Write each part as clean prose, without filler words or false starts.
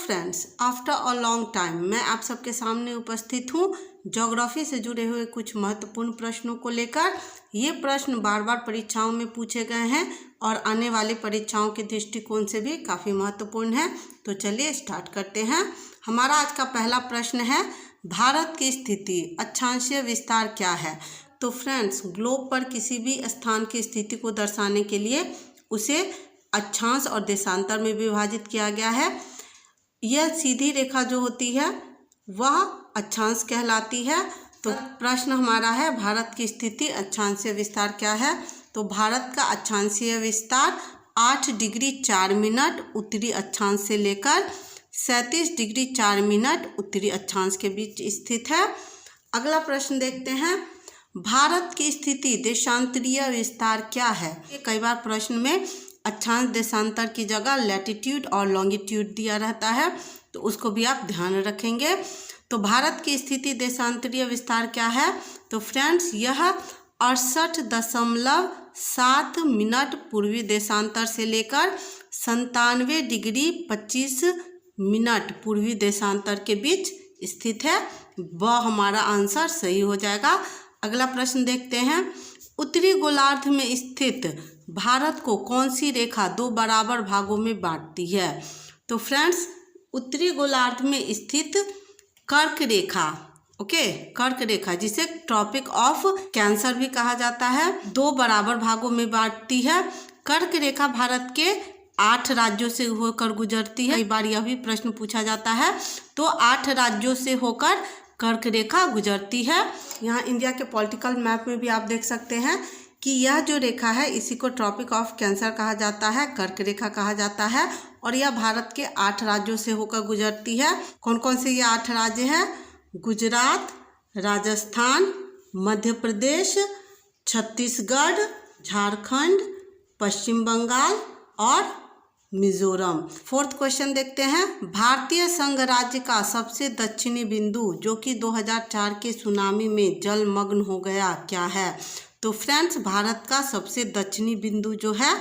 Friends, after a long time मैं आप सबके सामने उपस्थित हूँ ज्योग्राफी से जुड़े हुए कुछ महत्वपूर्ण प्रश्नों को लेकर। ये प्रश्न बार बार परीक्षाओं में पूछे गए हैं और आने वाली परीक्षाओं के दृष्टिकोण से भी काफ़ी महत्वपूर्ण है। तो चलिए स्टार्ट करते हैं। हमारा आज का पहला प्रश्न है, भारत की स्थिति अक्षांशीय विस्तार क्या है? तो फ्रेंड्स, ग्लोब पर किसी भी स्थान की स्थिति को दर्शाने के लिए उसे अक्षांश और देशांतर में विभाजित किया गया है। यह सीधी रेखा जो होती है वह अक्षांश कहलाती है। तो प्रश्न हमारा है, भारत की स्थिति अक्षांशीय विस्तार क्या है? तो भारत का अक्षांशीय विस्तार 8 डिग्री 4 मिनट उत्तरी अक्षांश से लेकर 37 डिग्री 4 मिनट उत्तरी अक्षांश के बीच स्थित है। अगला प्रश्न देखते हैं, भारत की स्थिति देशांतरीय विस्तार क्या है? कई बार प्रश्न में अक्षांश देशांतर की जगह लैटिट्यूड और लॉन्गिट्यूड दिया रहता है, तो उसको भी आप ध्यान रखेंगे। तो भारत की स्थिति देशांतरीय विस्तार क्या है? तो फ्रेंड्स, यह 68.7 मिनट पूर्वी देशांतर से लेकर 97 डिग्री 25 मिनट पूर्वी देशांतर के बीच स्थित है। वह हमारा आंसर सही हो जाएगा। अगला प्रश्न देखते हैं, उत्तरी गोलार्ध में स्थित भारत को कौन सी रेखा 2 बराबर भागों में बांटती है? तो फ्रेंड्स, उत्तरी गोलार्ध में स्थित कर्क रेखा, कर्क रेखा जिसे ट्रॉपिक ऑफ कैंसर भी कहा जाता है, 2 बराबर भागों में बांटती है। कर्क रेखा भारत के 8 राज्यों से होकर गुजरती है। कई बार यह भी प्रश्न पूछा जाता है। तो 8 राज्यों से होकर कर्क रेखा गुजरती है। यहाँ इंडिया के पॉलिटिकल मैप में भी आप देख सकते हैं कि यह जो रेखा है इसी को ट्रॉपिक ऑफ कैंसर कहा जाता है, कर्क रेखा कहा जाता है, और यह भारत के 8 राज्यों से होकर गुजरती है। कौन कौन से ये 8 राज्य हैं? गुजरात, राजस्थान, मध्य प्रदेश, छत्तीसगढ़, झारखंड, पश्चिम बंगाल और मिजोरम। 4th क्वेश्चन देखते हैं, भारतीय संघ राज्य का सबसे दक्षिणी बिंदु जो कि 2004 के सुनामी में जलमग्न हो गया क्या है? तो फ्रेंड्स, भारत का सबसे दक्षिणी बिंदु जो है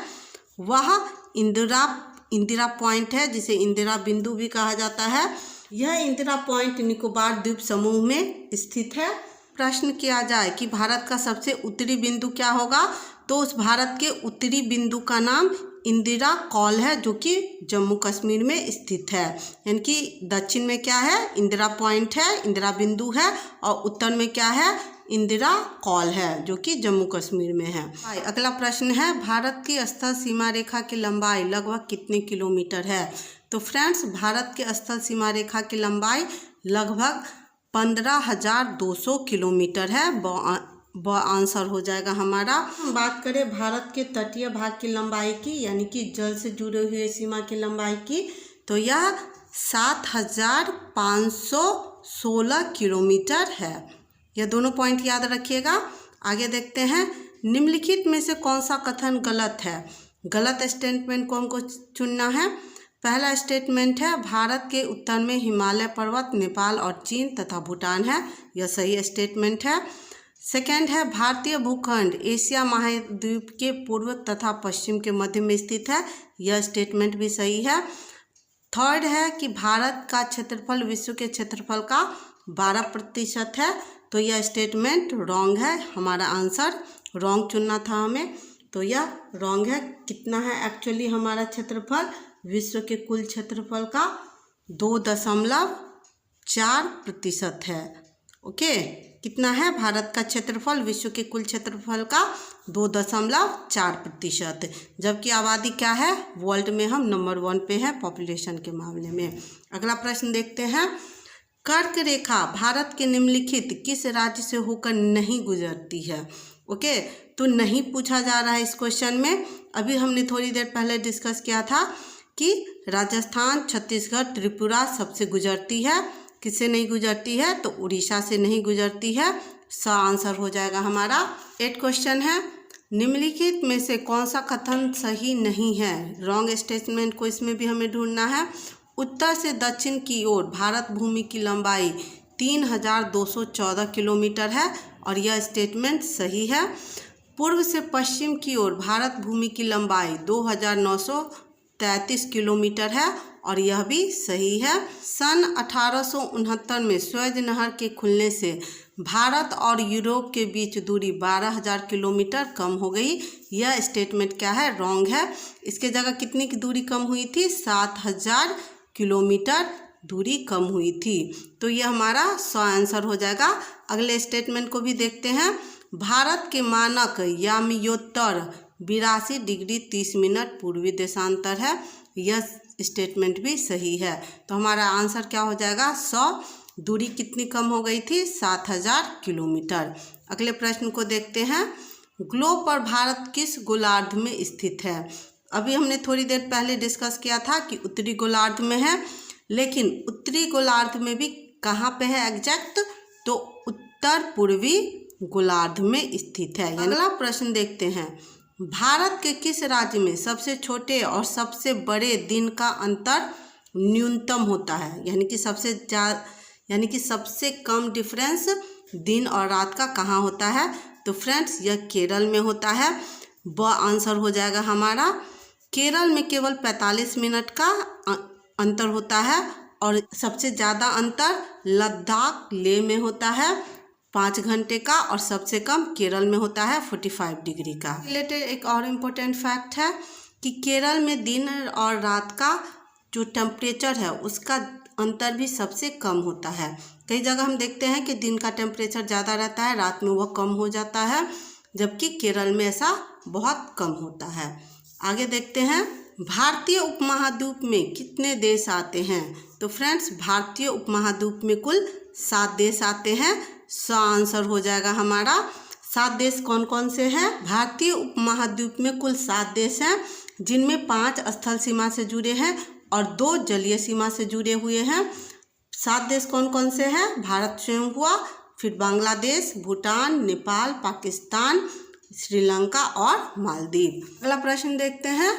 वह इंदिरा पॉइंट है, जिसे इंदिरा बिंदु भी कहा जाता है। यह इंदिरा पॉइंट निकोबार द्वीप समूह में स्थित है। प्रश्न किया जाए कि भारत का सबसे उत्तरी बिंदु क्या होगा? तो उस भारत के उत्तरी बिंदु का नाम इंदिरा कॉल है, जो कि जम्मू कश्मीर में स्थित है। यानी कि दक्षिण में क्या है? इंदिरा पॉइंट है, इंदिरा बिंदु है, और उत्तर में क्या है? इंदिरा कॉल है, जो कि जम्मू कश्मीर में है। अगला प्रश्न है, भारत की स्थल सीमा रेखा की लंबाई लगभग कितने किलोमीटर है? तो फ्रेंड्स, भारत के स्थल सीमा रेखा की लंबाई लगभग 15,200 किलोमीटर है। वह आंसर हो जाएगा हमारा। हम बात करें भारत के तटीय भाग की लंबाई की, यानी कि जल से जुड़े हुए सीमा की लंबाई की, तो यह 7,516 किलोमीटर है। यह दोनों पॉइंट याद रखिएगा। आगे देखते हैं, निम्नलिखित में से कौन सा कथन गलत है? गलत स्टेटमेंट को हमको चुनना है। पहला स्टेटमेंट है, भारत के उत्तर में हिमालय पर्वत नेपाल और चीन तथा भूटान है। यह सही स्टेटमेंट है। सेकेंड है, भारतीय भूखंड एशिया महाद्वीप के पूर्व तथा पश्चिम के मध्य में स्थित है। यह स्टेटमेंट भी सही है। थर्ड है कि भारत का क्षेत्रफल विश्व के क्षेत्रफल का 12% है। तो यह स्टेटमेंट रॉन्ग है। हमारा आंसर रॉन्ग चुनना था हमें, तो यह रॉन्ग है। कितना है एक्चुअली हमारा क्षेत्रफल? विश्व के कुल क्षेत्रफल का 2.4% है। कितना है भारत का क्षेत्रफल? विश्व के कुल क्षेत्रफल का 2.4%। जबकि आबादी क्या है? वर्ल्ड में हम नंबर 1 पे है पॉपुलेशन के मामले में। अगला प्रश्न देखते हैं, कर्क रेखा भारत के निम्नलिखित किस राज्य से होकर नहीं गुजरती है? तो नहीं पूछा जा रहा है इस क्वेश्चन में। अभी हमने थोड़ी देर पहले डिस्कस किया था कि राजस्थान, छत्तीसगढ़, त्रिपुरा सबसे गुजरती है। किससे नहीं गुजरती है? तो उड़ीसा से नहीं गुजरती है। आंसर हो जाएगा हमारा। 8th क्वेश्चन है, निम्नलिखित में से कौन सा कथन सही नहीं है? रॉन्ग स्टेटमेंट को इसमें भी हमें ढूंढना है। उत्तर से दक्षिण की ओर भारत भूमि की लंबाई 3,214 किलोमीटर है, और यह स्टेटमेंट सही है। पूर्व से पश्चिम की ओर भारत भूमि की लंबाई 2,933 किलोमीटर है, और यह भी सही है। सन 1869 में स्वेज नहर के खुलने से भारत और यूरोप के बीच दूरी 12,000 किलोमीटर कम हो गई। यह स्टेटमेंट क्या है? रॉन्ग है। इसके जगह कितनी की दूरी कम हुई थी? 7,000 किलोमीटर दूरी कम हुई थी। तो यह हमारा 100 आंसर हो जाएगा। अगले स्टेटमेंट को भी देखते हैं। भारत के मानक याम्योत्तर 82 डिग्री 30 मिनट पूर्वी देशांतर है। यह स्टेटमेंट भी सही है। तो हमारा आंसर क्या हो जाएगा? 100। दूरी कितनी कम हो गई थी? 7,000 किलोमीटर। अगले प्रश्न को देखते हैं। ग्लोब पर भारत किस गोलार्ध में स्थित है? अभी हमने थोड़ी देर पहले डिस्कस किया था कि उत्तरी गोलार्ध में है, लेकिन उत्तरी गोलार्ध में भी कहाँ पे है एग्जैक्ट? तो उत्तर पूर्वी गोलार्ध में स्थित है। अगला प्रश्न देखते हैं। भारत के किस राज्य में सबसे छोटे और सबसे बड़े दिन का अंतर न्यूनतम होता है? यानी कि सबसे कम डिफरेंस दिन और रात का कहाँ होता है? तो फ्रेंड्स यह केरल में होता है। ब आंसर हो जाएगा हमारा। केरल में केवल 45 मिनट का अंतर होता है और सबसे ज़्यादा अंतर लद्दाख लेह में होता है 5 घंटे का, और सबसे कम केरल में होता है 45 डिग्री का। रिलेटेड एक और इम्पोर्टेंट फैक्ट है कि केरल में दिन और रात का जो टेम्परेचर है उसका अंतर भी सबसे कम होता है। कई जगह हम देखते हैं कि दिन का टेम्परेचर ज़्यादा रहता है, रात में वह कम हो जाता है, जबकि केरल में ऐसा बहुत कम होता है। आगे देखते हैं। भारतीय उपमहाद्वीप में कितने देश आते हैं? तो फ्रेंड्स भारतीय उपमहाद्वीप में कुल 7 देश आते हैं। 100 आंसर हो जाएगा हमारा। 7 देश कौन कौन से हैं? भारतीय उपमहाद्वीप में कुल 7 देश हैं, जिनमें 5 स्थल सीमा से जुड़े हैं और 2 जलीय सीमा से जुड़े हुए हैं। 7 देश कौन कौन से हैं? भारत स्वयं हुआ, फिर बांग्लादेश, भूटान, नेपाल, पाकिस्तान, श्रीलंका और मालदीव। अगला प्रश्न देखते हैं।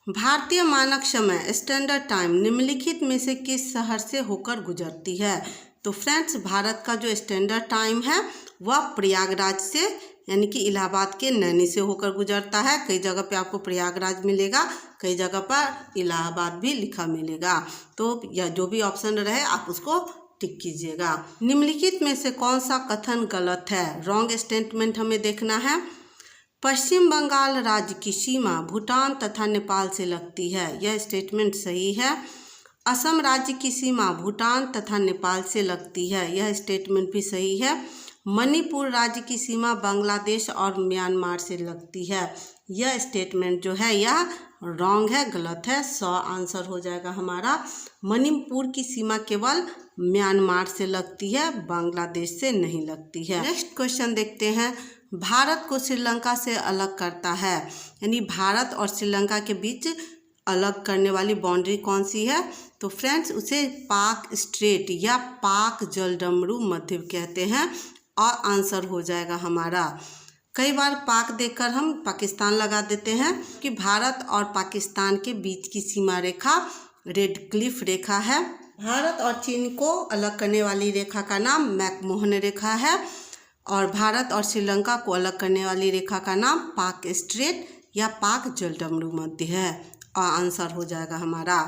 भारतीय मानक समय स्टैंडर्ड टाइम निम्नलिखित में से किस शहर से होकर गुजरती है? तो फ्रेंड्स भारत का जो स्टैंडर्ड टाइम है वह प्रयागराज से, यानी कि इलाहाबाद के नैनी से होकर गुजरता है। कई जगह पे आपको प्रयागराज मिलेगा, कई जगह पर इलाहाबाद भी लिखा मिलेगा। तो यह जो भी ऑप्शन रहे आप उसको टिक कीजिएगा। निम्नलिखित में से कौन सा कथन गलत है? रॉन्ग स्टेटमेंट हमें देखना है। पश्चिम बंगाल राज्य की सीमा भूटान तथा नेपाल से लगती है। यह स्टेटमेंट सही है। असम राज्य की सीमा भूटान तथा नेपाल से लगती है। यह स्टेटमेंट भी सही है। मणिपुर राज्य की सीमा बांग्लादेश और म्यांमार से लगती है। यह स्टेटमेंट जो है यह रॉन्ग है, गलत है। 100 आंसर हो जाएगा हमारा। मणिपुर की सीमा केवल म्यांमार से लगती है, बांग्लादेश से नहीं लगती है। नेक्स्ट क्वेश्चन देखते हैं। भारत को श्रीलंका से अलग करता है, यानी भारत और श्रीलंका के बीच अलग करने वाली बाउंड्री कौन सी है? तो फ्रेंड्स उसे पाक स्ट्रेट या पाक जलडमरू मध्य कहते हैं, और आंसर हो जाएगा हमारा। कई बार पाक देखकर हम पाकिस्तान लगा देते हैं कि भारत और पाकिस्तान के बीच की सीमा रेखा रेड क्लिफ रेखा है। भारत और चीन को अलग करने वाली रेखा का नाम मैकमोहन रेखा है, और भारत और श्रीलंका को अलग करने वाली रेखा का नाम पाक स्ट्रेट या पाक जलडमरू मध्य है, और आंसर हो जाएगा हमारा।